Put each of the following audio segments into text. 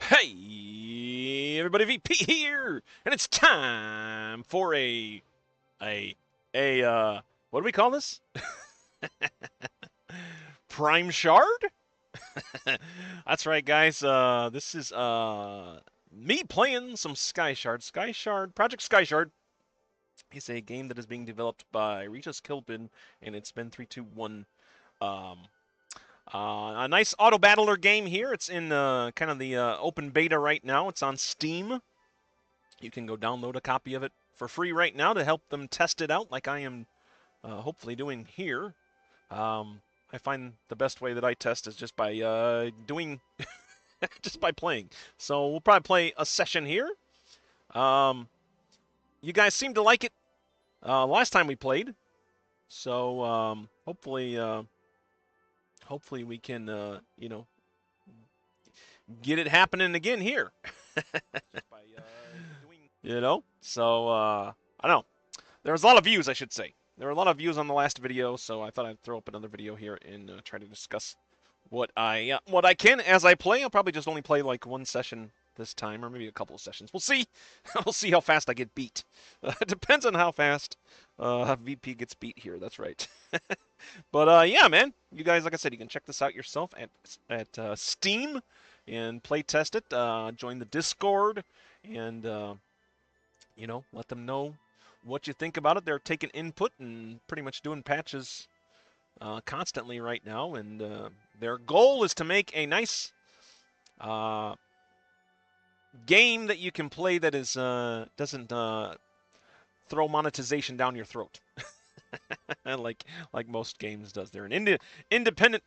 Hey, everybody, VP here, and it's time for a what do we call this? Prime Shard? That's right, guys. This is me playing some Skyshard. Project Skyshard is a game that is being developed by Regis Killbin, and it's ItsBen321. Um, a nice auto battler game here. It's in kind of the open beta right now. It's on Steam. You can go download a copy of it for free right now to help them test it out, like I am hopefully doing here. I find the best way that I test is just by doing, just by playing. So we'll probably play a session here. You guys seem to like it last time we played, so hopefully we can get it happening again here. So I don't know. There was a lot of views, I should say. There were a lot of views on the last video, so I thought I'd throw up another video here and try to discuss what I can as I play. I'll probably just only play like one session this time, or maybe a couple of sessions. We'll see. We'll see how fast I get beat. It depends on how fast VP gets beat here. That's right. But yeah, man, you guys, like I said, you can check this out yourself at Steam and play test it. Join the Discord and let them know what you think about it. They're taking input and pretty much doing patches constantly right now, and their goal is to make a nice game that you can play that is doesn't throw monetization down your throat like most games does. They're an independent,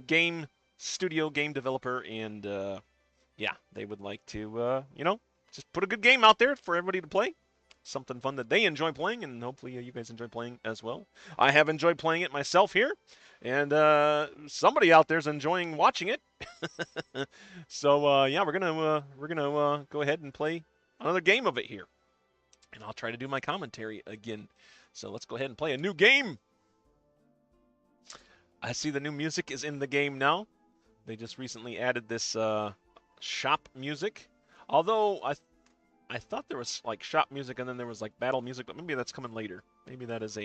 game studio, game developer, and yeah, they would like to just put a good game out there for everybody to play. Something fun that they enjoy playing, and hopefully you guys enjoy playing as well. I have enjoyed playing it myself here, and somebody out there's enjoying watching it. So yeah, we're gonna go ahead and play another game of it here, and I'll try to do my commentary again. So let's go ahead and play a new game. I see the new music is in the game now. They just recently added this shop music, although I thought there was like shop music and then there was like battle music, but maybe that's coming later. Maybe that is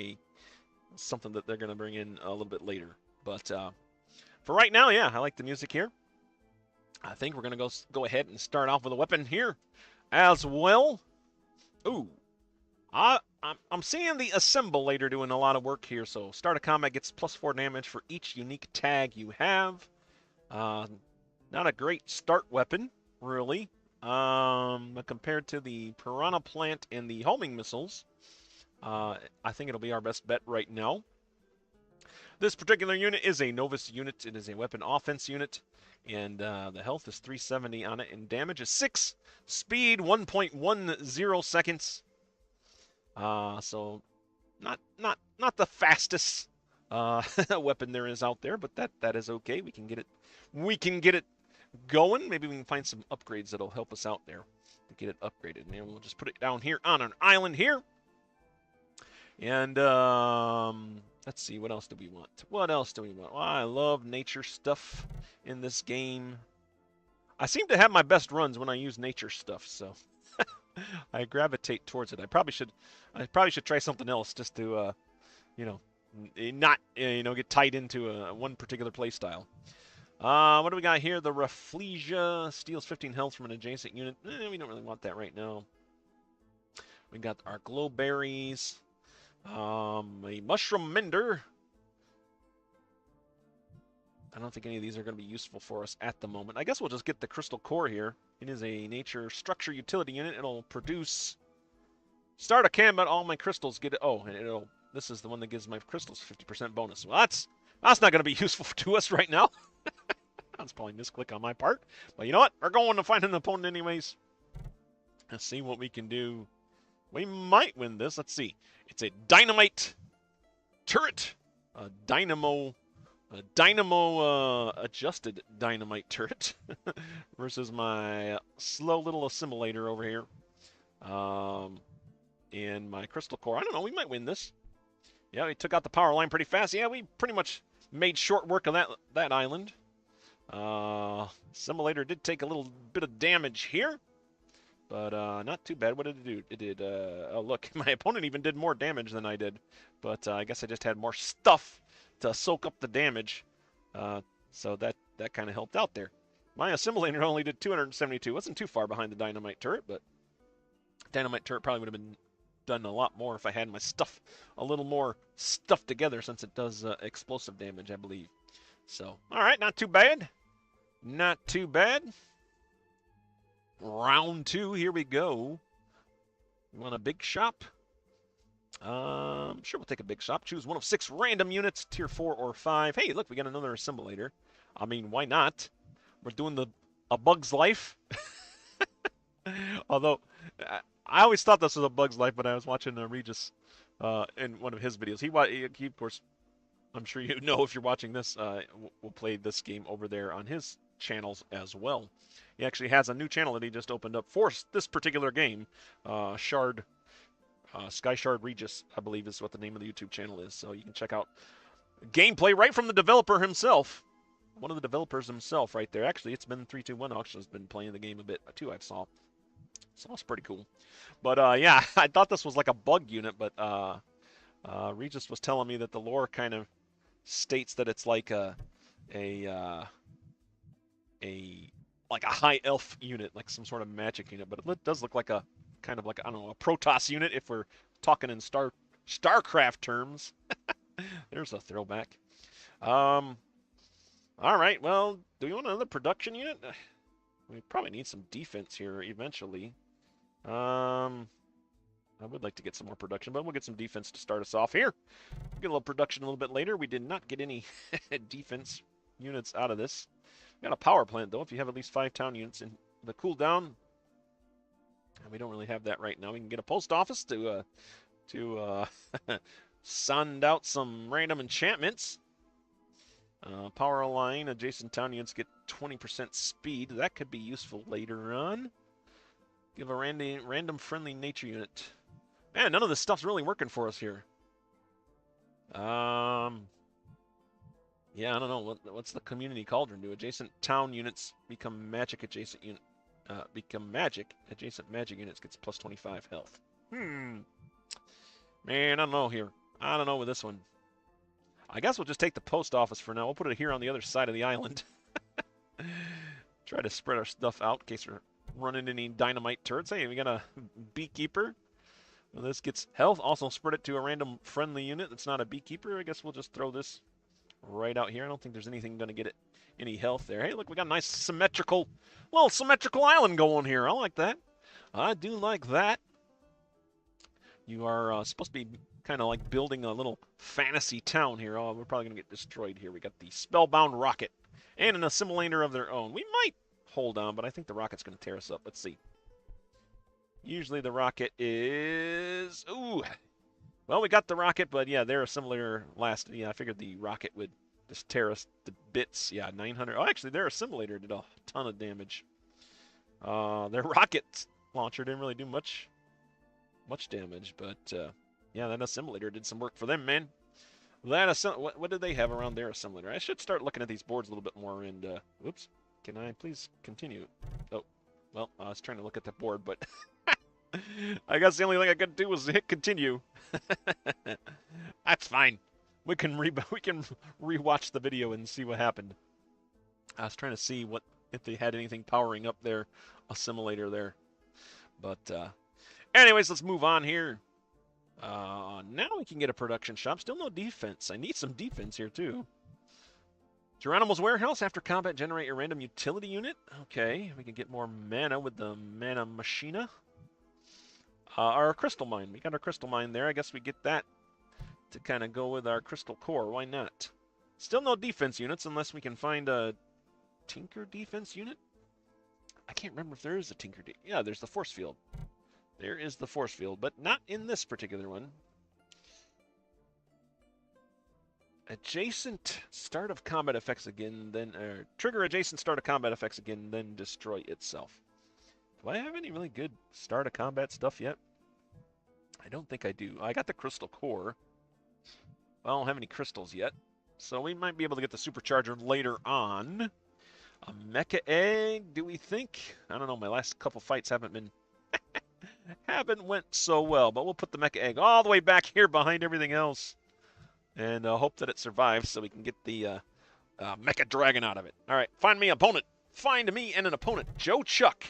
something that they're gonna bring in a little bit later. But for right now, yeah, I like the music here. I think we're gonna go ahead and start off with a weapon here as well. Ooh, I'm seeing the assemblator doing a lot of work here. So start of combat gets +4 damage for each unique tag you have. Not a great start weapon, really. Compared to the Piranha Plant and the homing missiles, I think it'll be our best bet right now. This particular unit is a Novus unit. It is a weapon offense unit, and the health is 370 on it, and damage is 6. Speed 1.10 seconds. So not the fastest weapon there is out there, but that is okay. We can get it going. Maybe we can find some upgrades that'll help us out there to get it upgraded. And we'll just put it down here on an island here. And let's see, what else do we want? Well, I love nature stuff in this game. I seem to have my best runs when I use nature stuff, so I gravitate towards it. I probably should try something else just to not get tied into one particular play style. What do we got here? The Rafflesia steals 15 health from an adjacent unit. We don't really want that right now. We got our glowberries. A mushroom mender. I don't think any of these are going to be useful for us at the moment. I guess we'll just get the crystal core here. It is a nature structure utility unit. It'll produce. Start a combat. All my crystals get it. Oh, and this is the one that gives my crystals 50% bonus. Well, that's not going to be useful to us right now. That's probably a misclick on my part. But you know what? We're going to find an opponent anyways. Let's see what we can do. We might win this. Let's see. It's a dynamite turret. A dynamo adjusted dynamite turret versus my slow little assimilator over here. And my crystal core. I don't know. We might win this. Yeah, we took out the power line pretty fast. Yeah, we pretty much made short work of that island. Simulator did take a little bit of damage here, but not too bad. What did it do? It did, oh look, my opponent even did more damage than I did, but I guess I just had more stuff to soak up the damage, so that kind of helped out there. My assimilator only did 272. Wasn't too far behind the dynamite turret, but dynamite turret probably would have been done a lot more if I had my stuff a little more stuffed together, since it does explosive damage, I believe. So, all right, not too bad. Not too bad. Round 2, here we go. You want a big shop? Sure, we'll take a big shop. Choose one of 6 random units, tier 4 or 5. Hey, look, we got another assimilator. I mean, why not? We're doing a Bug's Life. Although, I always thought this was a Bug's Life, but I was watching Regis in one of his videos. He, of course, I'm sure you know if you're watching this, will play this game over there on his channels as well. He actually has a new channel that he just opened up for this particular game, Skyshard Regis, I believe is what the name of the YouTube channel is. So you can check out gameplay right from the developer himself. One of the developers himself right there. Actually, ItsBen321 actually has been playing the game a bit too, I saw. So it's pretty cool. But yeah, I thought this was like a bug unit, but Regis was telling me that the lore kind of states that it's like a high elf unit, like some sort of magic unit, but it does look like a kind of like, I don't know, a Protoss unit if we're talking in StarCraft terms. There's a throwback. All right, well, do we want another production unit? We probably need some defense here eventually. I would like to get some more production, but we'll get some defense to start us off here. We'll get a little production a little bit later. We did not get any defense units out of this. We got a power plant, though, if you have at least 5 town units in the cooldown. And we don't really have that right now. We can get a post office to send out some random enchantments. Power line, adjacent town units get 20% speed. That could be useful later on. Give a random friendly nature unit. Man, none of this stuff's really working for us here. Yeah, I don't know. What's the community cauldron do? Adjacent town units become magic adjacent unit. Adjacent magic units gets plus 25 health. Man, I don't know here. I don't know with this one. I guess we'll just take the post office for now. We'll put it here on the other side of the island. Try to spread our stuff out in case we're running any dynamite turrets. Hey, we got a beekeeper. Well, this gets health. Also spread it to a random friendly unit that's not a beekeeper. I guess we'll just throw this right out here. I don't think there's anything going to get it any health there. Hey, look, we got a nice little symmetrical island going here. I like that. I do like that. You are supposed to be kind of like building a little fantasy town here. Oh, we're probably going to get destroyed here. We got the Spellbound Rocket and an assimilator of their own. We might hold on, but I think the rocket's going to tear us up. Let's see. Usually the rocket is... Ooh. Well, we got the rocket, but yeah, their assimilator lasted. Yeah, I figured the rocket would just tear us to bits. Yeah, 900. Oh, actually, their assimilator did a ton of damage. Their rocket launcher didn't really do much damage, but yeah, that assimilator did some work for them, man. What did they have around their assimilator? I should start looking at these boards a little bit more. And whoops, can I please continue? Oh, well, I was trying to look at the board, but I guess the only thing I could do was hit continue. That's fine. We can rewatch the video and see what happened. I was trying to see if they had anything powering up their assimilator there, but anyways, let's move on here. Now we can get a production shop. Still no defense. I need some defense here too. Geronimo's Warehouse. After combat, generate a random utility unit. Okay, we can get more mana with the Mana Machina. Our crystal mine. We got our crystal mine there. I guess we get that to kind of go with our crystal core. Why not? Still no defense units unless we can find a Tinker defense unit. I can't remember if there is a Tinker. Yeah, there's the force field. There is the force field, but not in this particular one. Adjacent start of combat effects again, then trigger adjacent start of combat effects again, then destroy itself. Do I have any really good start of combat stuff yet? I don't think I do. I got the crystal core. Well, I don't have any crystals yet, so we might be able to get the supercharger later on. A mecha egg, do we think? I don't know, my last couple fights haven't went so well, but we'll put the mecha egg all the way back here behind everything else. And hope that it survives so we can get the mecha dragon out of it. All right, find me an opponent. Find me and an opponent. Joe Chuck.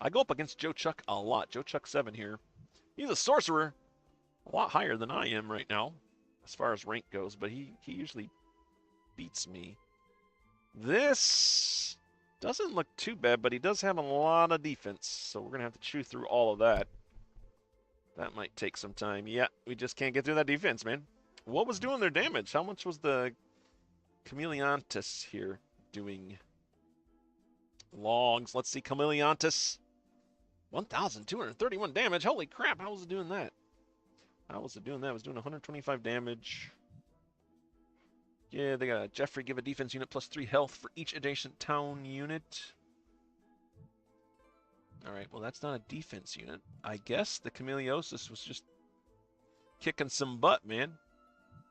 I go up against Joe Chuck a lot. Joe Chuck 7 here. He's a sorcerer. A lot higher than I am right now as far as rank goes, but he usually beats me. This doesn't look too bad, but he does have a lot of defense, so we're going to have to chew through all of that. That might take some time. Yeah, we just can't get through that defense, man. What was doing their damage? How much was the Chameleontis here doing? Logs. Let's see. Chameleontis. 1,231 damage. Holy crap. How was it doing that? How was it doing that? It was doing 125 damage. Yeah, they got Jeffrey give a defense unit plus 3 health for each adjacent town unit. Alright, well that's not a defense unit. I guess the Chameleosis was just kicking some butt, man.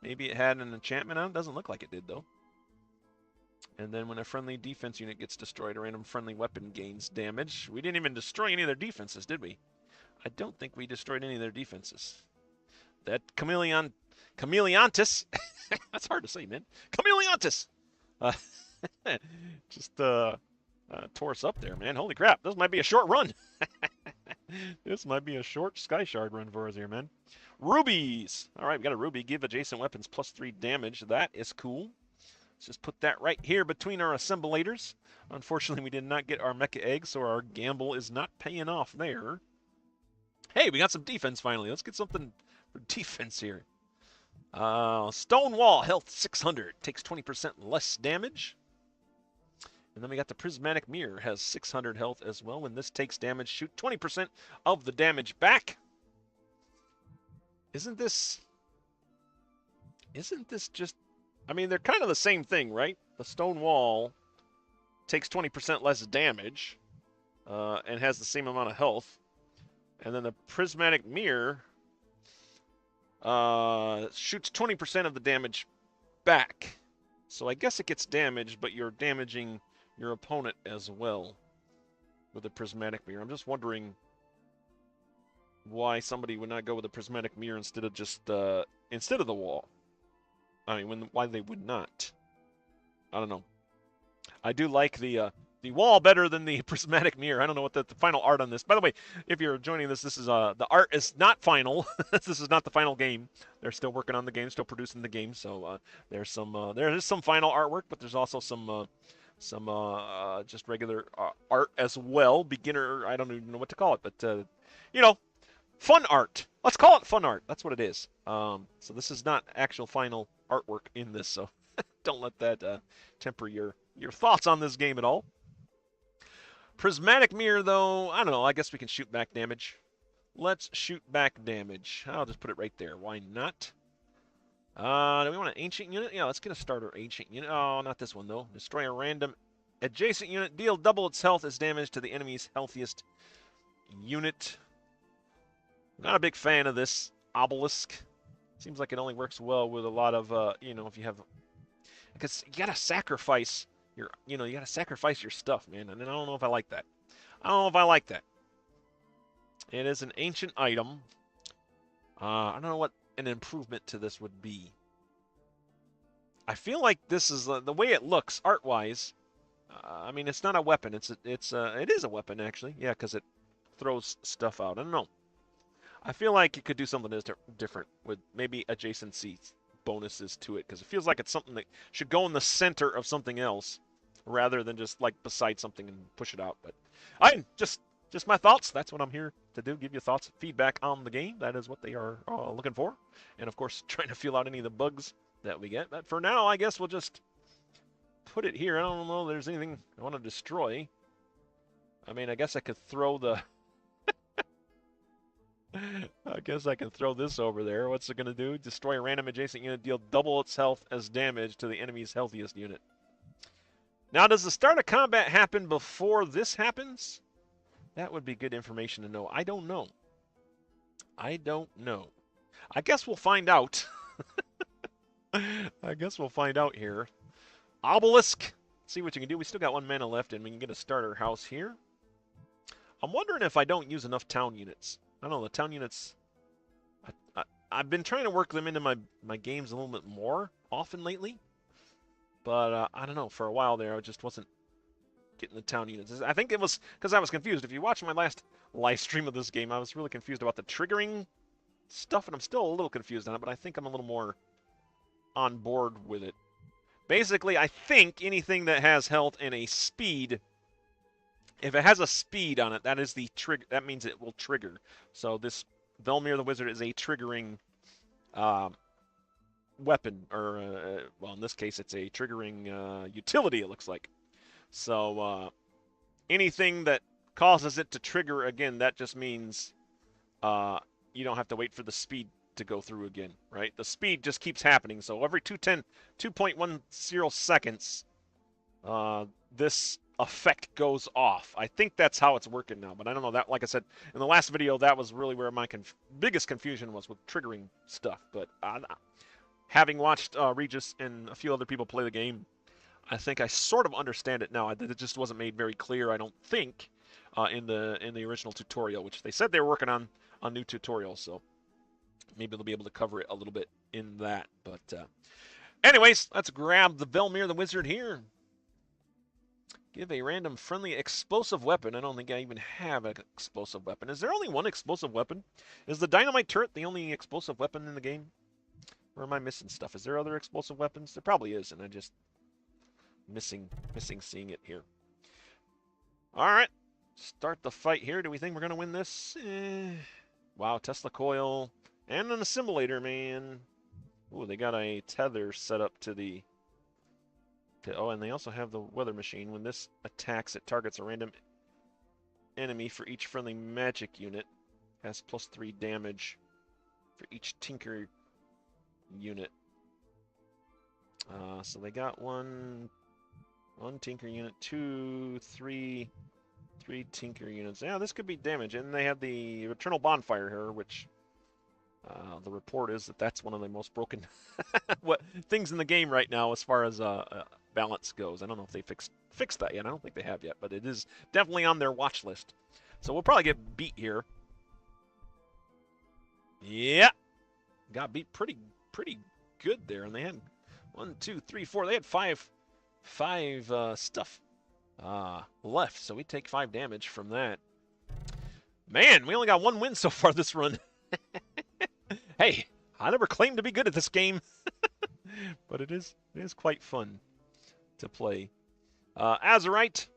Maybe it had an enchantment on it. Doesn't look like it did, though. And then when a friendly defense unit gets destroyed, a random friendly weapon gains damage. We didn't even destroy any of their defenses, did we? I don't think we destroyed any of their defenses. That Chameleontis, that's hard to say, man. Chameleontis! Just tore us up there, man. Holy crap, this might be a short run. This might be a short Skyshard run for us here, man. Rubies! All right, we got a ruby. Give adjacent weapons plus 3 damage. That is cool. Let's just put that right here between our assemblators. Unfortunately, we did not get our mecha egg, so our gamble is not paying off there. Hey, we got some defense finally. Let's get something for defense here. Stone Wall, health 600. Takes 20% less damage. And then we got the Prismatic Mirror, has 600 health as well. When this takes damage, shoot 20% of the damage back. Isn't this just... I mean, they're kind of the same thing, right? The Stone Wall takes 20% less damage and has the same amount of health. And then the Prismatic Mirror shoots 20% of the damage back. So I guess it gets damaged, but you're damaging your opponent as well with the Prismatic Mirror. I'm just wondering why somebody would not go with a Prismatic Mirror instead of just instead of the wall. I mean, why they would not. I don't know. I do like the wall better than the Prismatic Mirror. I don't know what the final art on this. By the way, if you're joining this, this is the art is not final. This is not the final game. They're still working on the game, still producing the game. So there is some final artwork, but there's also some just regular art as well. Beginner, I don't even know what to call it, but you know, fun art. Let's call it fun art. That's what it is. So this is not actual final artwork in this, so don't let that temper your thoughts on this game at all. Prismatic Mirror, though, I don't know. I guess we can shoot back damage. Let's shoot back damage. I'll just put it right there. Why not? Do we want an ancient unit? Yeah, let's get a starter ancient unit. Oh, not this one, though. Destroy a random adjacent unit. Deal double its health as damage to the enemy's healthiest unit. Not a big fan of this obelisk. Seems like it only works well with a lot of, you know, if you have... Because you gotta sacrifice you gotta sacrifice your stuff, man. And I don't know if I like that. I don't know if I like that. It is an ancient item. I don't know what an improvement to this would be. I feel like this is the way it looks art-wise. I mean, it's not a weapon. It is a weapon actually. Yeah, because it throws stuff out. I don't know. I feel like you could do something different with maybe adjacency bonuses to it, because it feels like it's something that should go in the center of something else rather than just like beside something and push it out. But I just my thoughts. That's what I'm here to do. Give you thoughts, feedback on the game. That is what they are looking for, and of course trying to feel out any of the bugs that we get. But for now, I guess we'll just put it here. I don't know if there's anything I want to destroy. I mean, I guess I could throw the I guess I can throw this over there. What's it going to do? Destroy a random adjacent unit. Deal double its health as damage to the enemy's healthiest unit. Now, does the start of combat happen before this happens? That would be good information to know. I don't know. I don't know. I guess we'll find out. I guess we'll find out here. Obelisk. see what you can do. We still got 1 mana left, and we can get a starter house here. I'm wondering if I don't use enough town units. I don't know, the town units... I've been trying to work them into my games a little bit more often lately. But I don't know, for a while there, I just wasn't getting the town units. I think it was because I was confused. If you watch my last live stream of this game, I was really confused about the triggering stuff, and I'm still a little confused on it, but I think I'm a little more on board with it. Basically, I think anything that has health and a speed, if it has a speed on it, that is the trigger. That means it will trigger. So this Velmir the Wizard is a triggering weapon, or well, in this case, it's a triggering utility. It looks like. So anything that causes it to trigger again, that just means you don't have to wait for the speed to go through again, right? The speed just keeps happening. So every 2.10 seconds, this effect goes off. I think that's how it's working now, but I don't know. That, like I said in the last video, that was really where my biggest confusion was with triggering stuff. But having watched Regis and a few other people play the game, I think I sort of understand it now. It just wasn't made very clear, I don't think, in the original tutorial, which they said they were working on a new tutorial, so maybe they'll be able to cover it a little bit in that. But anyways, let's grab the Velmir the Wizard here. Give a random friendly explosive weapon. I don't think I even have an explosive weapon. Is there only one explosive weapon? Is the dynamite turret the only explosive weapon in the game? Or am I missing stuff? Is there other explosive weapons? There probably is, and I just missing seeing it here. All right, start the fight here. Do we think we're gonna win this? Wow, Tesla coil and an assimilator, man. Ooh, they got a tether set up to the... oh, and they also have the weather machine. When this attacks, it targets a random enemy for each friendly magic unit. Has +3 damage for each tinker unit. So they got one tinker unit, three tinker units. Yeah, this could be damage. And they have the Eternal Bonfire here, which the report is that that's one of the most broken things in the game right now as far as balance goes. I don't know if they fixed that yet. I don't think they have yet, but it is definitely on their watch list. So we'll probably get beat here. Yeah, got beat pretty good there, and they had 1, 2, 3, 4. They had five stuff left, so we take 5 damage from that. Man, we only got 1 win so far this run. Hey, I never claimed to be good at this game, but it is quite fun to play. Azurite,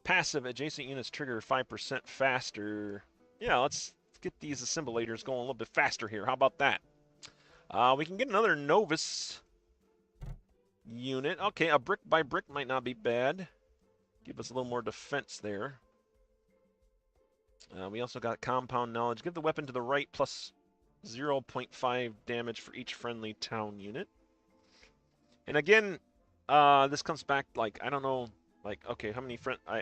passive adjacent units trigger 5% faster. Yeah, let's get these assimilators going a little bit faster here. How about that? We can get another Novus unit. Okay, a brick by brick might not be bad. Give us a little more defense there. We also got compound knowledge. Give the weapon to the right plus 0.5 damage for each friendly town unit. And again, this comes back like, I don't know, like, okay, how many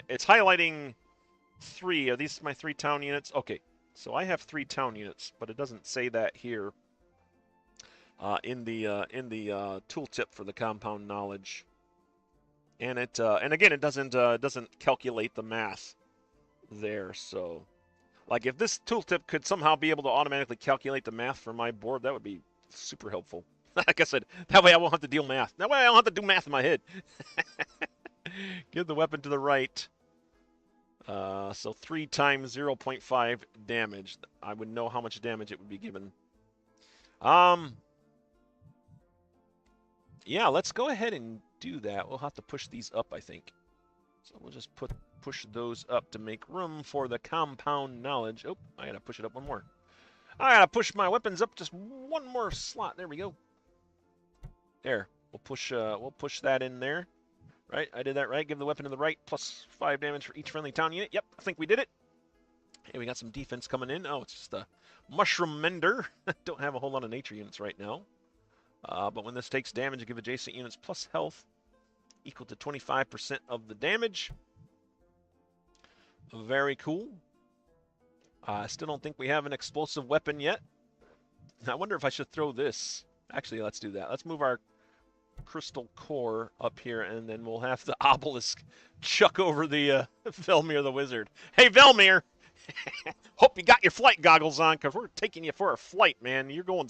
it's highlighting 3. Are these my 3 town units? Okay, so I have 3 town units, but it doesn't say that here in the tooltip for the compound knowledge. And and again, it doesn't calculate the math there. So, like, if this tooltip could somehow be able to automatically calculate the math for my board, that would be super helpful. Like I said, that way I won't have to deal math. That way I don't have to do math in my head. Give the weapon to the right. So 3 times 0.5 damage. I would know how much damage it would be given. Yeah, let's go ahead and do that. We'll have to push these up, I think. So we'll just push those up to make room for the compound knowledge. Oh, I gotta push it up 1 more. I gotta push my weapons up just 1 more slot. There we go. There. We'll push that in there. Right, I did that right. Give the weapon to the right, plus 5 damage for each friendly town unit. Yep, I think we did it. Hey, we got some defense coming in. Oh, it's just a mushroom mender. Don't have a whole lot of nature units right now. But when this takes damage, give adjacent units plus health equal to 25% of the damage. Very cool. I still don't think we have an explosive weapon yet. I wonder if I should throw this. Actually, let's do that. Let's move our crystal core up here, and then we'll have the obelisk chuck over the Velmir the wizard. Hey, Velmir! Hope you got your flight goggles on, because we're taking you for a flight, man. You're going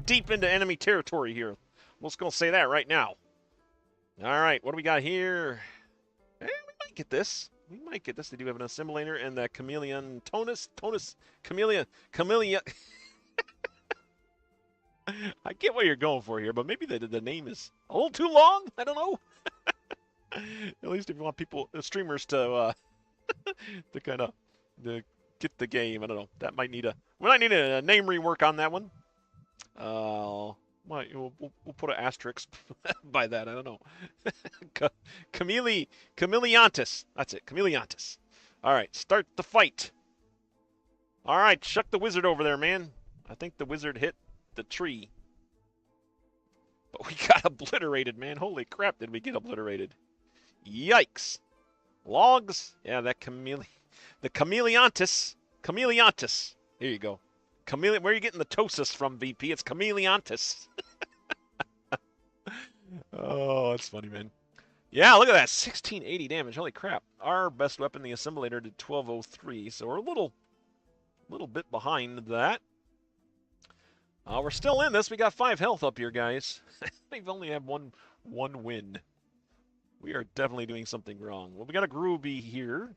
deep into enemy territory here. I'm just going to say that right now. All right, what do we got here? We might get this. We might get this. They do have an assimilator and the chameleon chameleon. I get what you're going for here, but maybe the name is a little too long. I don't know. At least if you want people, the streamers, to kind of get the game. I don't know. That might need we might need a name rework on that one. We'll put an asterisk by that. I don't know. Chameleontis. That's it. Chameleontis. All right, start the fight. All right, chuck the wizard over there, man. I think the wizard hit the tree. But we got obliterated, man. Holy crap, did we get obliterated. Yikes. Logs. Yeah, that the Chameleontis. Chameleontis. Here you go. Where are you getting the Tosis from, VP? It's Chameleontis. Oh, that's funny, man. Yeah, look at that. 1680 damage. Holy crap. Our best weapon, the assimilator, did 1203, so we're a little bit behind that. We're still in this. We got 5 health up here, guys. We've only had one win. We are definitely doing something wrong. Well, we got a Groovy here.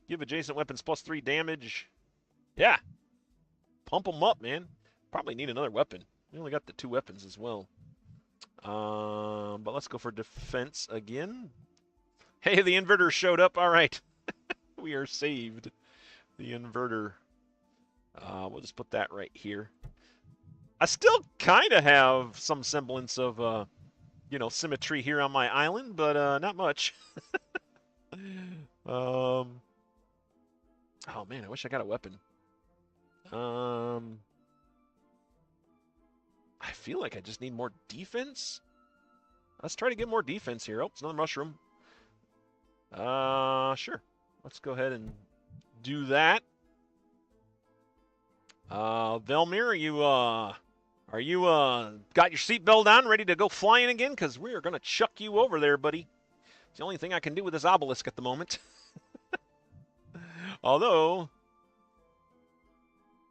Give adjacent weapons +3 damage. Yeah. Pump them up, man. Probably need another weapon. We only got the 2 weapons as well. But let's go for defense again. Hey, the inverter showed up. All right. We are saved. The inverter. We'll just put that right here. I still kind of have some semblance of, symmetry here on my island, but not much. Oh, man, I wish I got a weapon. I feel like I just need more defense. Let's try to get more defense here. Oh, it's another mushroom. Sure. Let's go ahead and do that. Velmir, are you got your seatbelt on, ready to go flying again? Because we are going to chuck you over there, buddy. It's the only thing I can do with this obelisk at the moment. Although,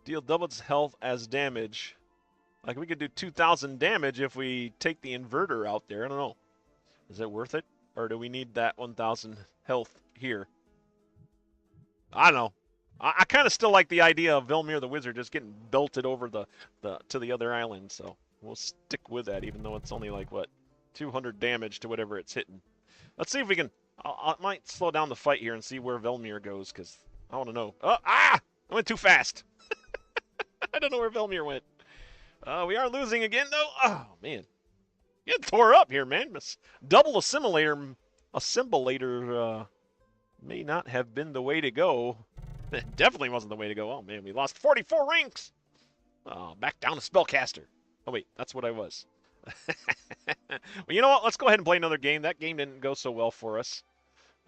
deal double its health as damage. Like, we could do 2,000 damage if we take the inverter out there. I don't know. Is it worth it? Or do we need that 1,000 health here? I don't know. I kind of still like the idea of Velmir the Wizard just getting belted over to the other island. So we'll stick with that, even though it's only like, what, 200 damage to whatever it's hitting. Let's see if we can... I might slow down the fight here and see where Velmir goes, because I want to know. I went too fast. I don't know where Velmir went. We are losing again, though. Oh, man. You tore up here, man. Double assimilator may not have been the way to go. It definitely wasn't the way to go. Oh, man, we lost 44 ranks. Oh, back down to Spellcaster. Oh, wait, that's what I was. Well, you know what? Let's go ahead and play another game. That game didn't go so well for us.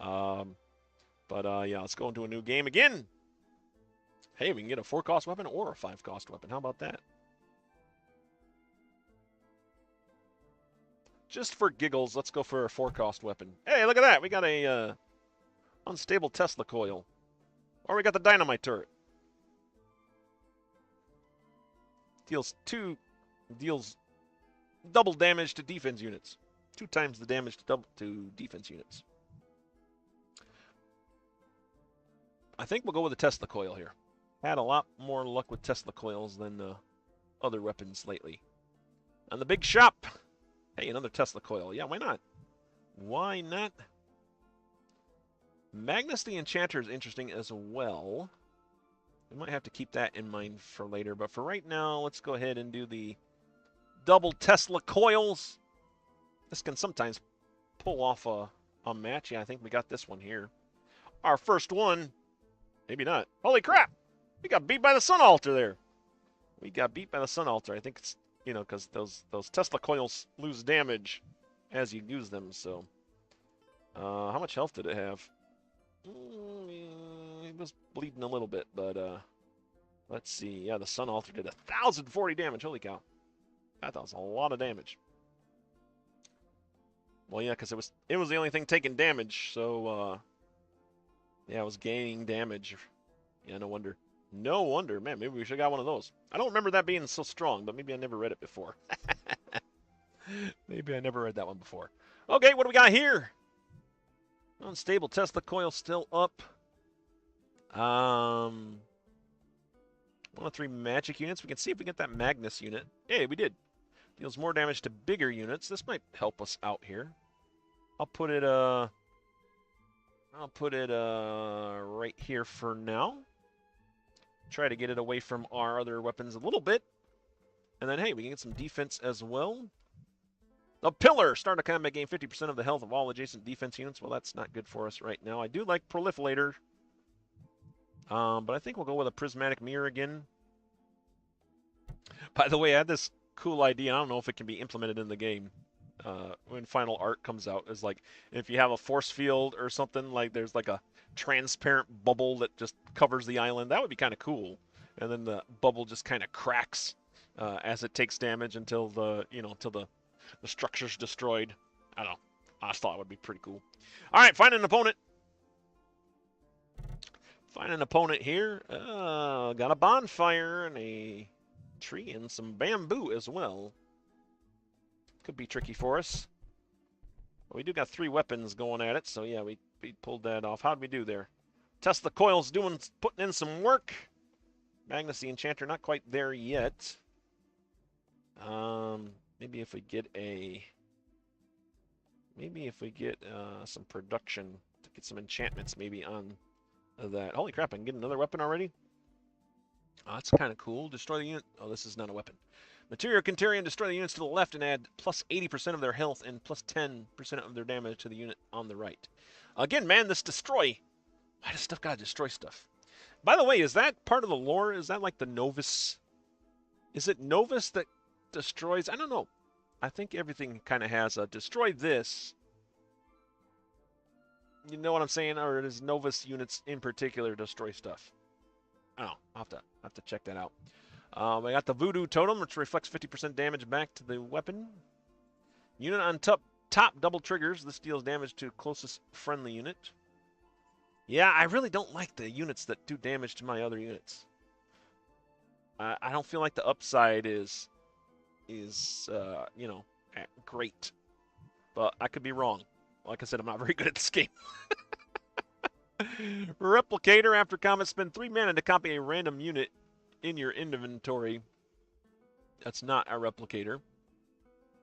Yeah, let's go into a new game again. Hey, we can get a 4-cost weapon or a 5-cost weapon. How about that? Just for giggles, let's go for a 4-cost weapon. Hey, look at that. We got a unstable Tesla coil. Or we got the dynamite turret. Deals double damage to defense units. 2 times the damage to defense units. I think we'll go with the Tesla coil here. Had a lot more luck with Tesla coils than other weapons lately. And the big shop. Hey, another Tesla coil. Yeah, why not? Why not? Magnus the Enchanter is interesting as well. We might have to keep that in mind for later. But for right now, let's go ahead and do the double Tesla coils. This can sometimes pull off a match. Yeah, I think we got this one here. Our first one. Maybe not. Holy crap! We got beat by the Sun Altar there. We got beat by the Sun Altar. I think it's, because those Tesla coils lose damage as you use them, so. How much health did it have? It was bleeding a little bit, but let's see. Yeah, the Sun Altar did 1,040 damage. Holy cow. That was a lot of damage. Well, yeah, because it was the only thing taking damage, so yeah, it was gaining damage. Yeah, no wonder. No wonder, man. Maybe we should have got one of those. I don't remember that being so strong, but maybe I never read it before. Maybe I never read that one before. Okay, what do we got here? Unstable Tesla coil still up. 1 of 3 magic units. We can see if we get that Magnus unit. Hey, we did. Deals more damage to bigger units. This might help us out here. I'll put it right here for now. Try to get it away from our other weapons a little bit. And then, hey, we can get some defense as well. A pillar! Start a combat, gain 50% of the health of all adjacent defense units. Well, that's not good for us right now. I do like Proliferator. But I think we'll go with a Prismatic Mirror again. By the way, I had this cool idea. I don't know if it can be implemented in the game. When Final Art comes out, is like if you have a force field or something, like there's like a transparent bubble that just covers the island. That would be kind of cool. And then the bubble just kind of cracks as it takes damage until the structure's destroyed. I don't know. I just thought it would be pretty cool. All right, find an opponent. Find an opponent here. Got a bonfire and a tree and some bamboo as well. Could be tricky for us. But we do got 3 weapons going at it, so yeah, we pulled that off. How'd we do there? Tesla coil's putting in some work. Magnus the Enchanter, not quite there yet. Maybe if we get some production to get some enchantments maybe on that. Holy crap, I can get another weapon already? Oh, that's kind of cool. Destroy the unit. Oh, this is not a weapon. Material can carry and destroy the units to the left and add plus 80% of their health and plus 10% of their damage to the unit on the right. Again, man, this destroy. Why does stuff gotta destroy stuff? By the way, is that part of the lore? Is that like the Novus? Is it Novus that destroys? I don't know. I think everything kind of has a destroy this. You know what I'm saying? Or does Novus units in particular destroy stuff? I don't know. I'll have to check that out. I got the Voodoo Totem, which reflects 50% damage back to the weapon. Unit on top double triggers. This deals damage to closest friendly unit. Yeah, I really don't like the units that do damage to my other units. I don't feel like the upside is great. But I could be wrong. Like I said, I'm not very good at this game. Replicator. After combat, spend 3 mana to copy a random unit in your inventory. That's not a replicator.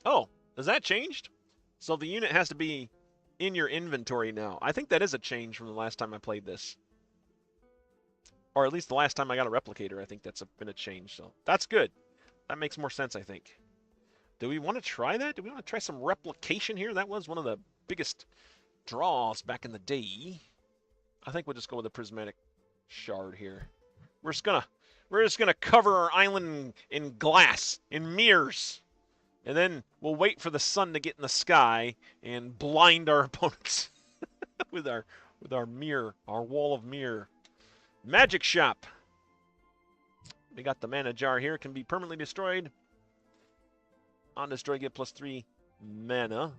Oh, has that changed? So the unit has to be in your inventory now. I think that is a change from the last time I played this. Or at least the last time I got a replicator, I think that's been a change. So that's good. That makes more sense, I think. Do we want to try that? Do we want to try some replication here? That was one of the biggest draws back in the day. I think we'll just go with a prismatic shard here. We're just gonna cover our island in glass, in mirrors. And then we'll wait for the sun to get in the sky and blind our opponents with our mirror, our wall of mirror. Magic Shop. We got the mana jar here. Can be permanently destroyed. On destroy, get +3 mana.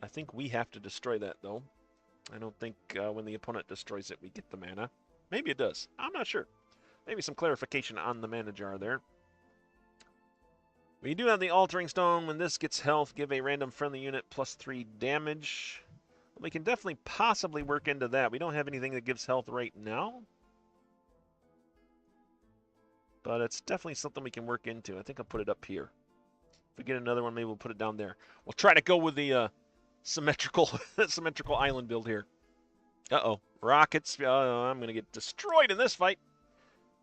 I think we have to destroy that, though. I don't think when the opponent destroys it, we get the mana. Maybe it does. I'm not sure. Maybe some clarification on the mana jar there. We do have the Altering Stone. When this gets health, give a random friendly unit +3 damage. We can definitely possibly work into that. We don't have anything that gives health right now. But it's definitely something we can work into. I think I'll put it up here. If we get another one, maybe we'll put it down there. We'll try to go with the symmetrical island build here. Uh-oh. Rockets. I'm going to get destroyed in this fight.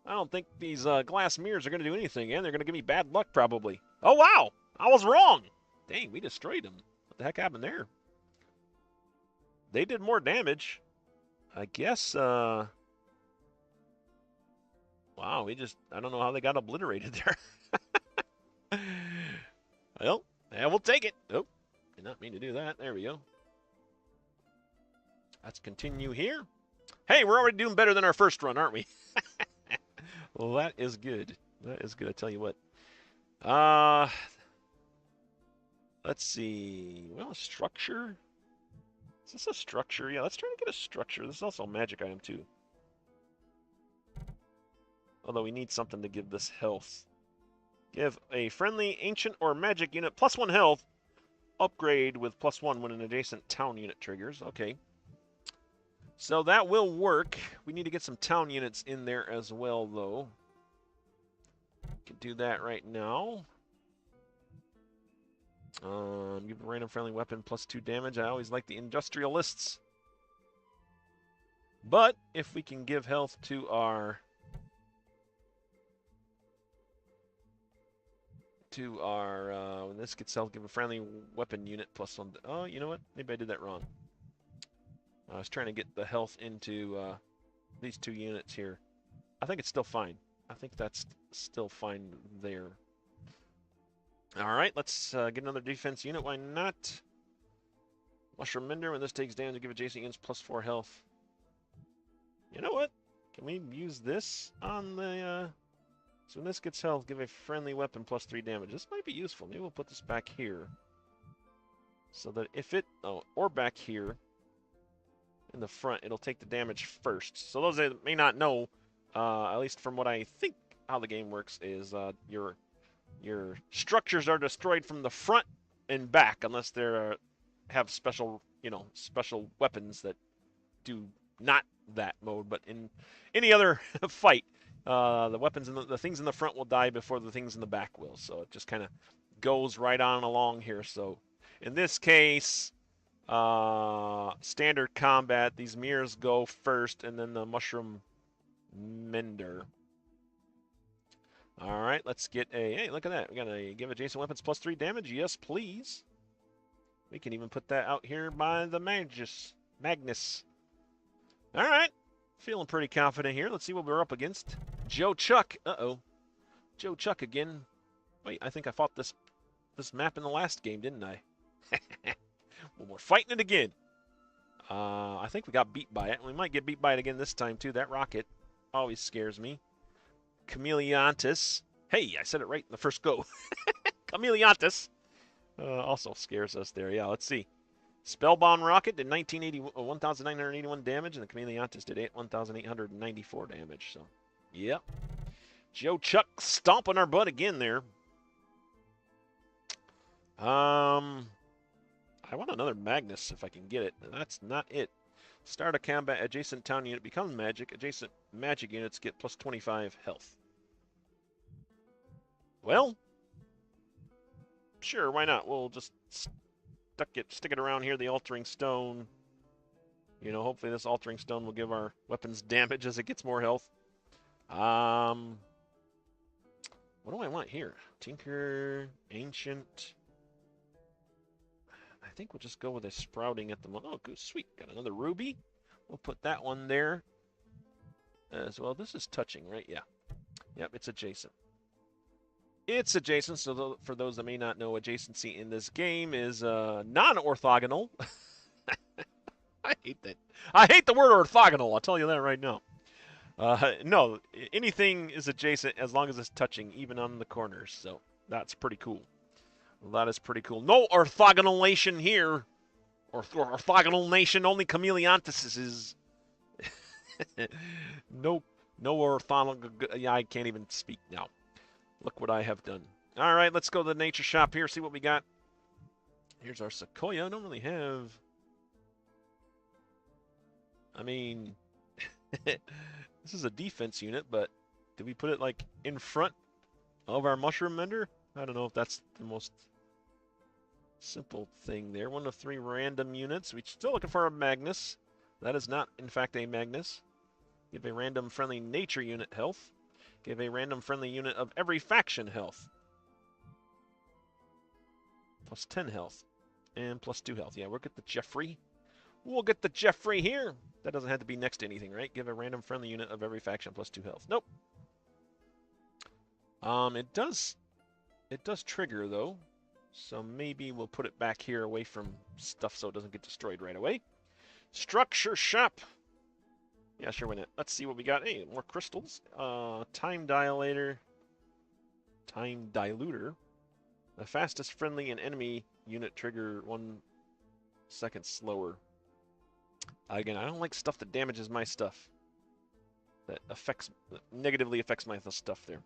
I don't think these glass mirrors are going to do anything, and they're going to give me bad luck, probably. Oh, wow! I was wrong! Dang, we destroyed them. What the heck happened there? They did more damage. I guess, wow, I don't know how they got obliterated there. Well, yeah, we'll take it. Oh, did not mean to do that. There we go. Let's continue here. Hey, we're already doing better than our first run, aren't we? Well, that is good. That is good, I tell you what. Let's see. Well, structure. Is this a structure? Yeah, let's try to get a structure. This is also a magic item, too. Although we need something to give this health. Give a friendly, ancient, or magic unit +1 health. Upgrade with +1 when an adjacent town unit triggers. Okay. So that will work. We need to get some town units in there as well, though. Can do that right now. Give a random friendly weapon +2 damage. I always like the industrialists. But if we can give health to our when this gets health, give a friendly weapon unit +1. Oh, you know what? Maybe I did that wrong. I was trying to get the health into these 2 units here. I think it's still fine. I think that's still fine there. All right, let's get another defense unit. Why not? Mushroom Mender. When this takes damage, give adjacent units +4 health. You know what? Can we use this on the... So when this gets health, give a friendly weapon +3 damage. This might be useful. Maybe we'll put this back here. So that if it... Oh, or back here in the front, it'll take the damage first. So those that may not know, at least from what I think how the game works, is your structures are destroyed from the front and back unless they have special, special weapons that do not that mode. But in any other fight, the weapons and the things in the front will die before the things in the back will. So it just kind of goes right on along here. So in this case, standard combat, these mirrors go first, and then the mushroom mender. All right, let's get a... Hey, look at that. We're going to give adjacent weapons +3 damage. Yes, please. We can even put that out here by the Magnus. All right. Feeling pretty confident here. Let's see what we're up against. Joe Chuck. Uh-oh. Joe Chuck again. Wait, I think I fought this map in the last game, didn't I? Well, we're fighting it again. I think we got beat by it. We might get beat by it again this time, too. That rocket always scares me. Chameleontis. Hey, I said it right in the first go. Chameleontis. Also scares us there. Yeah, let's see. Spellbound Rocket did 1,981 damage, and the Chameleontis did 1,894 damage. So, yep. Joe Chuck stomping our butt again there. I want another Magnus if I can get it. That's not it. Start a combat, adjacent town unit becomes magic. Adjacent magic units get +25 health. Well, sure, why not? We'll just stick it around here, the altering stone. Hopefully this altering stone will give our weapons damage as it gets more health. What do I want here? Tinker, Ancient. I think we'll just go with a sprouting at the moment. Oh, good, sweet. Got another ruby. We'll put that one there as well. This is touching, right? Yeah. Yep, it's adjacent. It's adjacent, so for those that may not know, adjacency in this game is non-orthogonal. I hate that. I hate the word orthogonal, I'll tell you that right now. No, anything is adjacent as long as it's touching, even on the corners, so that's pretty cool. That is pretty cool. No orthogonalation here. Orthogonal nation, only Chameleontis is. No orthogonal. Yeah, I can't even speak now. Look what I have done. All right, let's go to the nature shop here, see what we got. Here's our Sequoia. I don't really have... I mean, this is a defense unit, but did we put it, like, in front of our Mushroom Mender? I don't know if that's the most simple thing there. 1 of 3 random units. We're still looking for a Magnus. That is not, in fact, a Magnus. Give a random friendly nature unit health. Give a random friendly unit of every faction health. +10 health. And +2 health. Yeah, we'll get the Jeffrey. We'll get the Jeffrey here. That doesn't have to be next to anything, right? Give a random friendly unit of every faction +2 health. Nope. It does trigger, though. So maybe we'll put it back here away from stuff so it doesn't get destroyed right away. Structure shop. Yeah, sure, why not? Let's see what we got. Hey, more crystals. Time dilator. Time diluter. The fastest friendly and enemy unit trigger 1 second slower. Again, I don't like stuff that damages my stuff. That negatively affects my stuff there.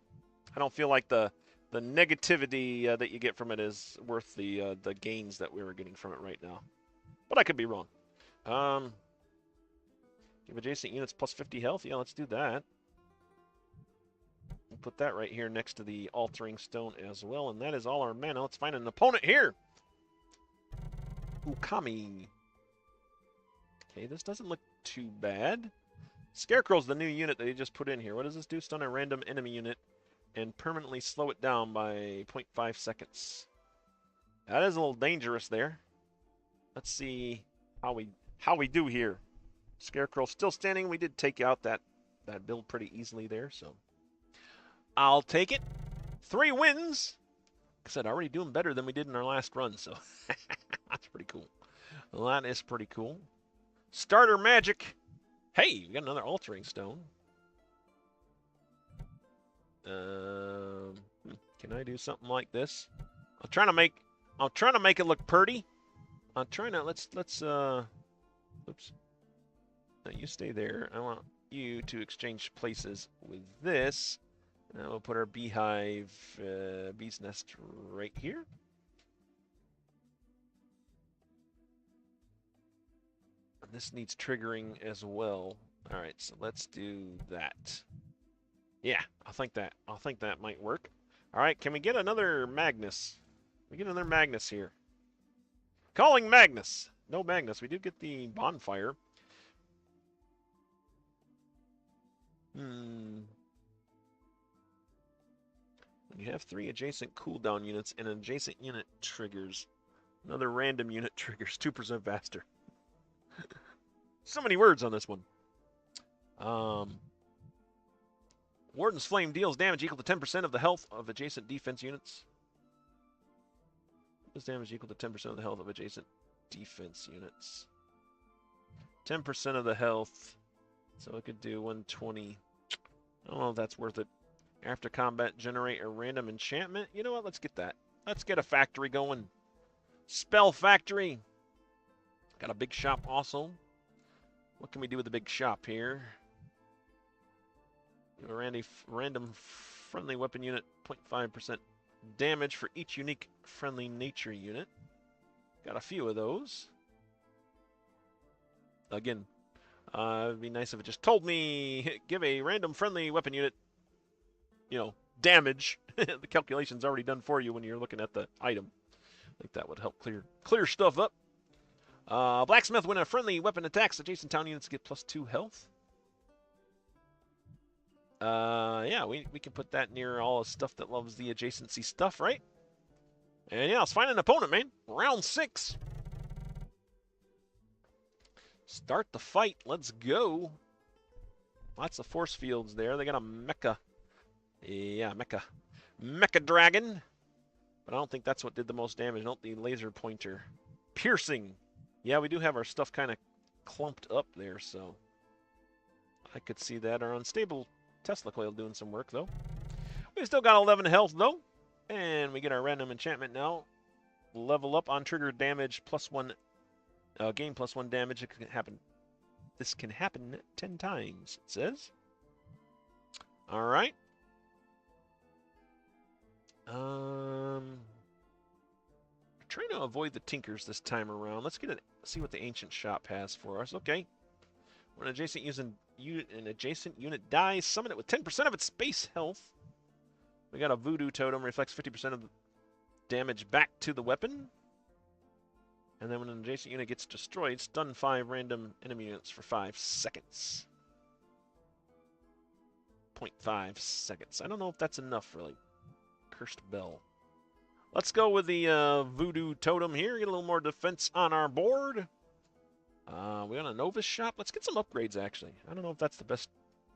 I don't feel like the negativity that you get from it is worth the gains that we were getting from it right now. But I could be wrong. Give adjacent units plus 50 health. Yeah, let's do that. We'll put that right here next to the altering stone as well. And that is all our mana. Let's find an opponent here. Ukami. Okay, this doesn't look too bad. Scarecrow's the new unit that he just put in here. What does this do? Stun a random enemy unit and permanently slow it down by 0.5 seconds. That is a little dangerous there. Let's see how we do here. Scarecrow still standing. We did take out that build pretty easily there, so I'll take it. 3 wins. Like I said, already doing better than we did in our last run, so that's pretty cool. Well, that is pretty cool. Starter magic. Hey, we got another altering stone. Can I do something like this? I'm trying to make it look pretty. I'm trying to let's oops. Now you stay there. I want you to exchange places with this. And we'll put our beehive bee's nest right here. This needs triggering as well. All right, so let's do that. Yeah, I think that might work. All right, can we get another Magnus? We get another Magnus here. Calling Magnus. No Magnus. We do get the bonfire. When you have 3 adjacent cooldown units and an adjacent unit triggers, another random unit triggers 2% faster. So many words on this one. Warden's Flame deals damage equal to 10% of the health of adjacent defense units. Does damage equal to 10% of the health of adjacent defense units. 10% of the health. So it could do 120. I don't know if that's worth it. After combat, generate a random enchantment. You know what? Let's get that. Let's get a factory going. Spell factory. Got a big shop also. What can we do with the big shop here? A random friendly weapon unit, 0.5% damage for each unique friendly nature unit. Got a few of those. Again, it'd be nice if it just told me, give a random friendly weapon unit, damage. The calculation's already done for you when you're looking at the item. I think that would help clear stuff up. Blacksmith, when a friendly weapon attacks, adjacent town units get +2 health. Yeah, we can put that near all the stuff that loves the adjacency stuff, right? And yeah, let's find an opponent, man. Round 6. Start the fight. Let's go. Lots of force fields there. They got a mecha. Yeah, mecha dragon. But I don't think that's what did the most damage. Not the laser pointer. Piercing. Yeah, we do have our stuff kind of clumped up there, so I could see that. Our unstable Tesla coil doing some work, though. We still got 11 health, though. And we get our random enchantment now. Level up on trigger damage +1. Gain +1 damage. It can happen. This can happen 10 times, it says. All right. Trying to avoid the tinkers this time around. Let's see what the ancient shop has for us. Okay. When an adjacent unit dies, summon it with 10% of its base health. We got a voodoo totem, reflects 50% of the damage back to the weapon. And then when an adjacent unit gets destroyed, stun 5 random enemy units for 5 seconds. 0.5 seconds. I don't know if that's enough, really. Cursed Bell. Let's go with the voodoo totem here. Get a little more defense on our board. We got a Novus shop. Let's get some upgrades, actually. I don't know if that's the best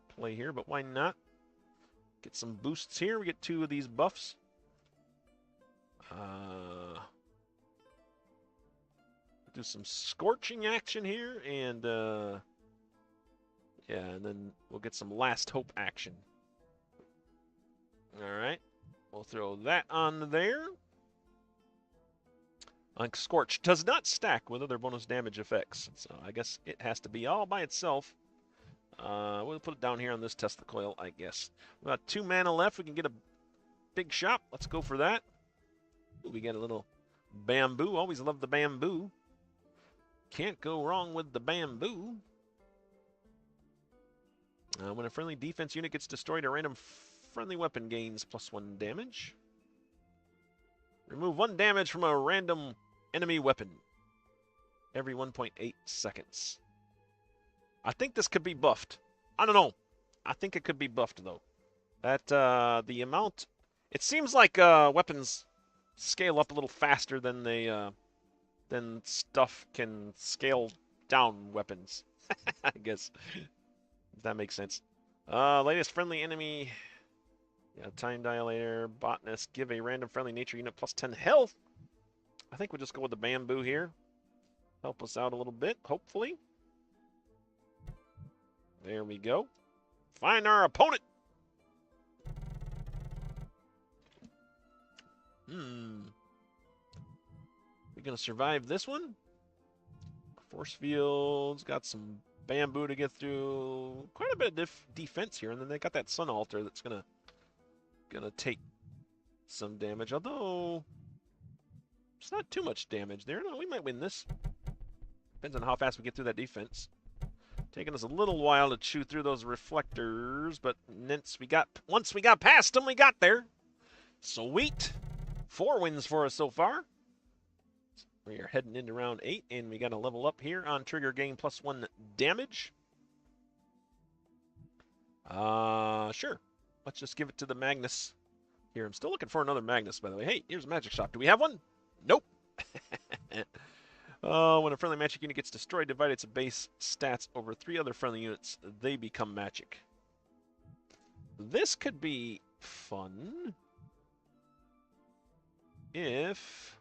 play here, but why not? Get some boosts here. We get 2 of these buffs. Do some scorching action here, and yeah, and then we'll get some last hope action. All right, we'll throw that on there. Scorch does not stack with other bonus damage effects, so I guess it has to be all by itself. We'll put it down here on this Tesla coil, I guess. We got 2 mana left. We can get a big shot. Let's go for that. Ooh, we got a little bamboo. Always love the bamboo. Can't go wrong with the bamboo. When a friendly defense unit gets destroyed, a random friendly weapon gains +1 damage. Remove 1 damage from a random enemy weapon every 1.8 seconds. I think this could be buffed. I don't know. I think it could be buffed, though. That, the amount... It seems like weapons scale up a little faster than they, than stuff can scale down weapons. I guess. If that makes sense. Latest friendly enemy... Yeah, time dilator, botanist, give a random friendly nature unit +10 health. I think we'll just go with the bamboo here. Help us out a little bit, hopefully. There we go. Find our opponent. We gonna survive this one? Force fields, got some bamboo to get through. Quite a bit of defense here, and then they got that sun altar that's gonna take some damage, although it's not too much damage there. No, we might win this. Depends on how fast we get through that defense. Taking us a little while to chew through those reflectors, but once we got past them, we got there. Sweet. 4 wins for us so far. We are heading into round 8, and we got to level up here on trigger gain +1 damage. Sure. Let's just give it to the Magnus. Here, I'm still looking for another Magnus, by the way. Hey, here's a magic shop. Do we have one? Nope. When a friendly magic unit gets destroyed, divide its base stats over 3 other friendly units. They become magic. This could be fun if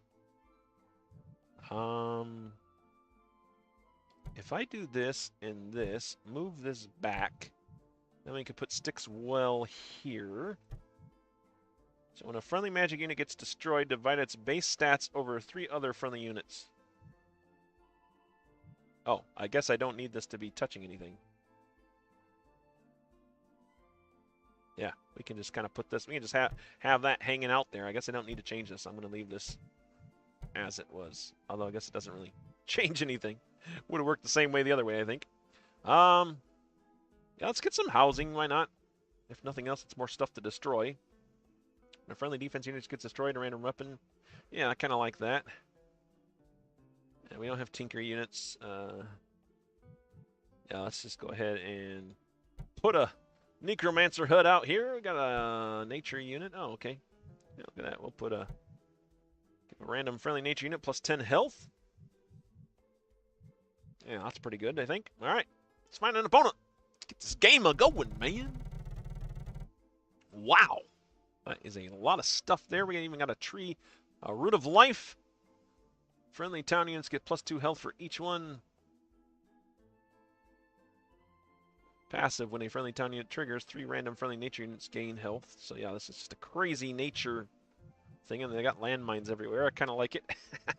I do this and this, move this back, then we can put sticks well here. So when a friendly magic unit gets destroyed, divide its base stats over 3 other friendly units. Oh, I guess I don't need this to be touching anything. Yeah, we can just kind of put this, we can just have that hanging out there. I guess I don't need to change this. I'm going to leave this as it was. Although I guess it doesn't really change anything. Would have worked the same way the other way, I think. Yeah, let's get some housing. Why not? If nothing else, it's more stuff to destroy. When a friendly defense unit gets destroyed, a random weapon. Yeah, I kind of like that. And we don't have tinker units. Yeah, let's just go ahead and put a necromancer hut out here. We got a nature unit. Oh, okay. Yeah, look at that. We'll put a random friendly nature unit +10 health. Yeah, that's pretty good, I think. All right, let's find an opponent. Let's get this game a-going, man. Wow. That is a lot of stuff there. We even got a tree, a root of life. Friendly town units get +2 health for each one. Passive, when a friendly town unit triggers, 3 random friendly nature units gain health. So yeah, this is just a crazy nature thing, and they got landmines everywhere. I kind of like it.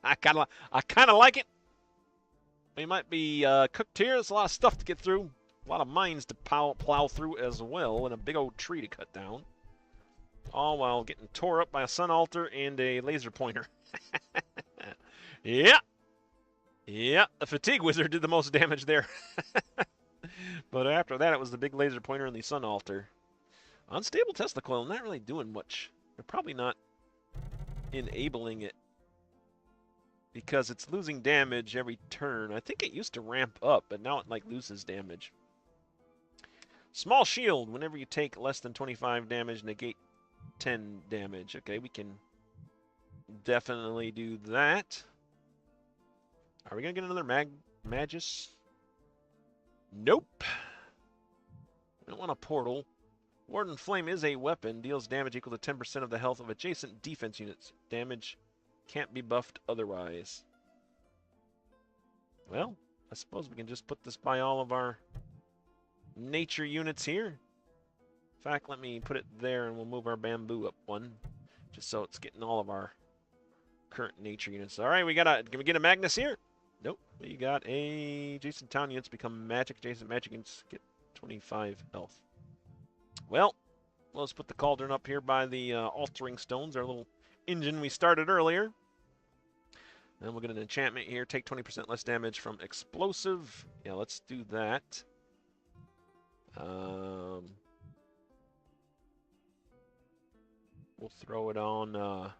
I kind of like it. We might be cooked here. There's a lot of stuff to get through. A lot of mines to plow through as well, and a big old tree to cut down. All while getting tore up by a sun altar and a laser pointer. Yeah. Yeah, the fatigue wizard did the most damage there. But after that, it was the big laser pointer and the sun altar. Unstable Tesla coil, not really doing much. They're probably not enabling it because it's losing damage every turn. I think it used to ramp up, but now it like loses damage. Small shield, whenever you take less than 25 damage, negate 10 damage. Okay, we can definitely do that. Are we going to get another Magus? Nope. We don't want a portal. Warden Flame is a weapon. Deals damage equal to 10% of the health of adjacent defense units. Damage can't be buffed otherwise. Well, I suppose we can just put this by all of our nature units here. In fact, let me put it there and we'll move our bamboo up 1. Just so it's getting all of our current nature units. All right, can we get a Magnus here? Nope. We got a Jason Town units become magic. Jason magic units get 25 health. Well, let's put the cauldron up here by the altering stones, our little engine we started earlier. Then we'll get an enchantment here. Take 20% less damage from explosive. Yeah, let's do that. We'll throw it on.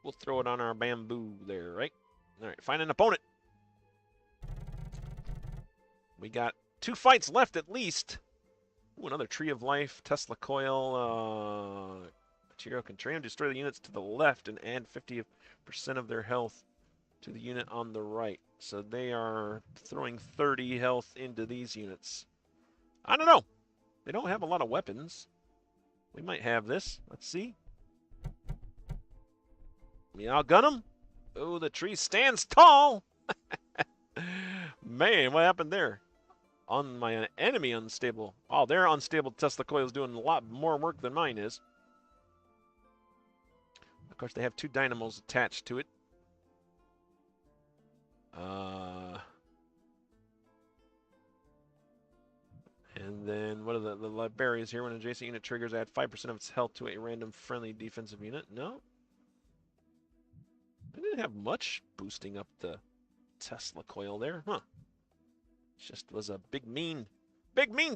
We'll throw it on our bamboo there, right? All right, find an opponent. We got 2 fights left at least. Ooh, another Tree of Life, Tesla Coil. Material can train and destroy the units to the left and add 50% of their health to the unit on the right. So they are throwing 30 health into these units. I don't know. They don't have a lot of weapons. We might have this. Let's see. We outgun them. Oh, the tree stands tall. Man, what happened there? On my enemy unstable. Oh, their unstable Tesla coil is doing a lot more work than mine is. Of course, they have 2 dynamos attached to it. And then, what are the librarians here? When an adjacent unit triggers, add 5% of its health to a random friendly defensive unit. No? I didn't have much boosting up the Tesla coil there, huh? It just was a big mean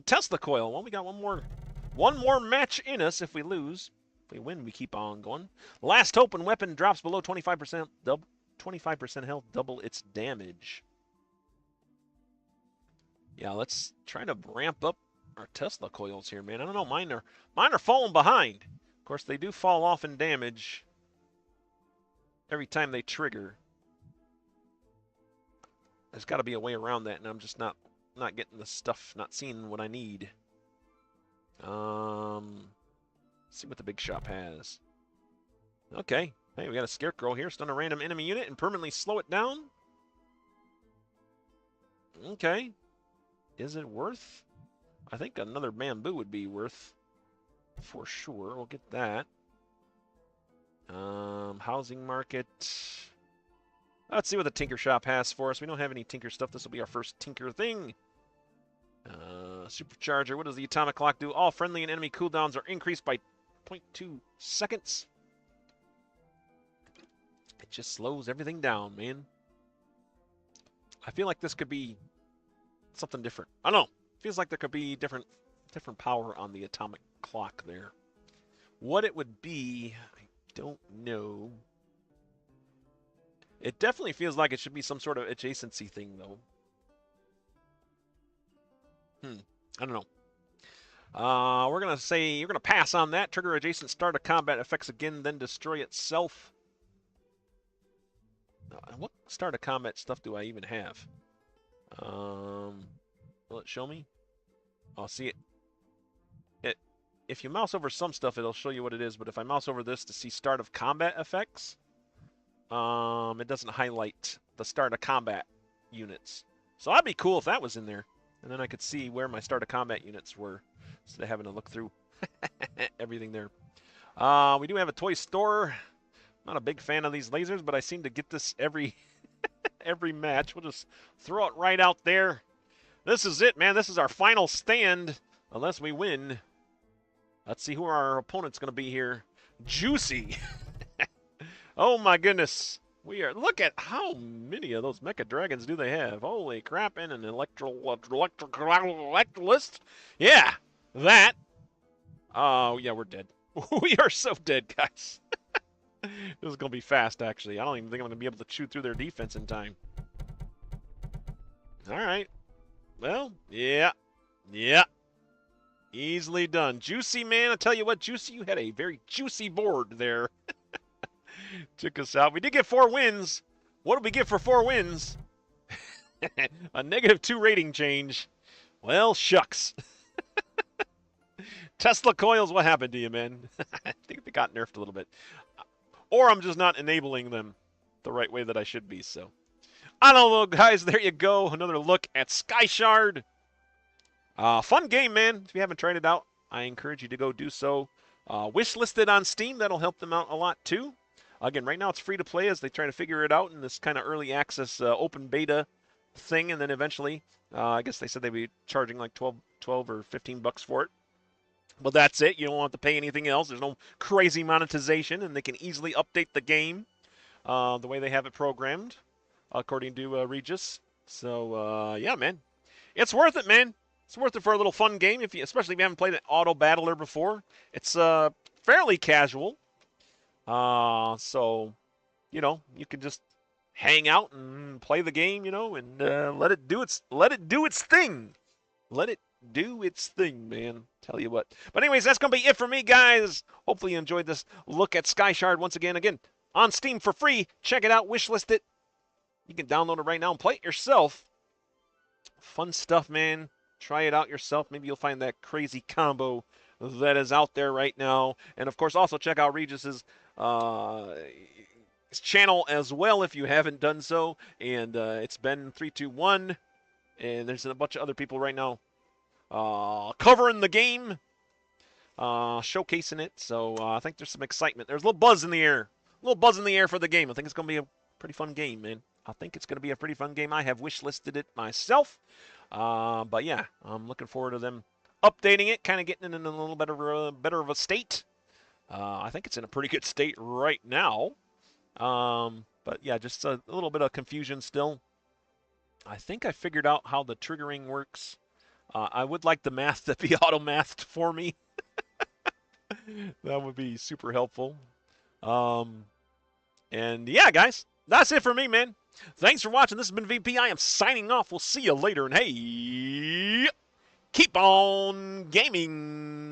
Tesla coil. Well, we got one more match in us if we lose. If we win, we keep on going. Last hope and weapon drops below 25%. 25% health, double its damage. Yeah, let's try to ramp up our Tesla coils here, man. I don't know, mine are falling behind. Of course, they do fall off in damage every time they trigger. There's got to be a way around that, and I'm just not getting the stuff, not seeing what I need. Let's see what the big shop has. Okay. Hey, we got a scarecrow here. Stun a random enemy unit and permanently slow it down. Okay. Is it worth? I think another bamboo would be worth for sure. We'll get that. Housing market. Let's see what the Tinker Shop has for us. We don't have any Tinker stuff. This will be our first Tinker thing. Supercharger. What does the atomic clock do? All friendly and enemy cooldowns are increased by 0.2 seconds. It just slows everything down, man. I feel like this could be something different. I don't know. Feels like there could be different power on the atomic clock there. What it would be, I don't know. It definitely feels like it should be some sort of adjacency thing, though. I don't know. We're gonna pass on that. Trigger adjacent start of combat effects again, then destroy itself. What start of combat stuff do I even have? Will it show me? I'll see it. If you mouse over some stuff, it'll show you what it is. But if I mouse over this to see start of combat effects, it doesn't highlight the start of combat units. So that'd be cool if that was in there. And then I could see where my start of combat units were instead of having to look through everything there. We do have a toy store. Not a big fan of these lasers, but I seem to get this every match. We'll just throw it right out there. This is it, man. This is our final stand, unless we win. Let's see who our opponent's going to be here. Juicy. Oh, my goodness. Look at how many of those Mecha Dragons do they have. Holy crap, and an electrolyst. Yeah, that. Oh, yeah, we're dead. We are so dead, guys. This is going to be fast, actually. I don't even think I'm going to be able to chew through their defense in time. All right. Well, yeah. Easily done. Juicy, man. I tell you what, Juicy, you had a very juicy board there. Took us out. We did get 4 wins. What did we get for 4 wins? A -2 rating change. Well, shucks. Tesla coils, what happened to you, man? I think they got nerfed a little bit. Or I'm just not enabling them the right way that I should be, so. I don't know, guys. There you go. Another look at Skyshard. Fun game, man. If you haven't tried it out, I encourage you to go do so. Wish listed on Steam. That'll help them out a lot, too. Again, right now it's free to play as they try to figure it out in this kind of early access open beta thing, and then eventually, I guess they said they'd be charging like 12 or 15 bucks for it. But that's it. You don't have to pay anything else. There's no crazy monetization, and they can easily update the game the way they have it programmed, according to Regis. So yeah, man, it's worth it, man. It's worth it for a little fun game, especially if you haven't played an auto battler before. It's fairly casual, so you can just hang out and play the game, and let it do its thing. Let it do its thing, man. Tell you what. But anyways, that's gonna be it for me, guys. Hopefully you enjoyed this look at Skyshard once again on Steam for free. Check it out, wishlist it. You can download it right now and play it yourself. Fun stuff, man. Try it out yourself. Maybe you'll find that crazy combo that is out there right now. And of course, also check out Regis's channel as well if you haven't done so. And it's ItsBen321, and there's a bunch of other people right now covering the game, showcasing it. So I think there's some excitement. There's a little buzz in the air. A little buzz in the air for the game. I think it's going to be a pretty fun game, man. I think it's going to be a pretty fun game. I have wishlisted it myself. But yeah, I'm looking forward to them updating it, kind of getting it in a little better of a state. I think it's in a pretty good state right now. But yeah, just a little bit of confusion still. I think I figured out how the triggering works. I would like the math to be auto-mathed for me. That would be super helpful. And yeah, guys, that's it for me, man. Thanks for watching. This has been VP. I am signing off. We'll see you later. And hey, keep on gaming.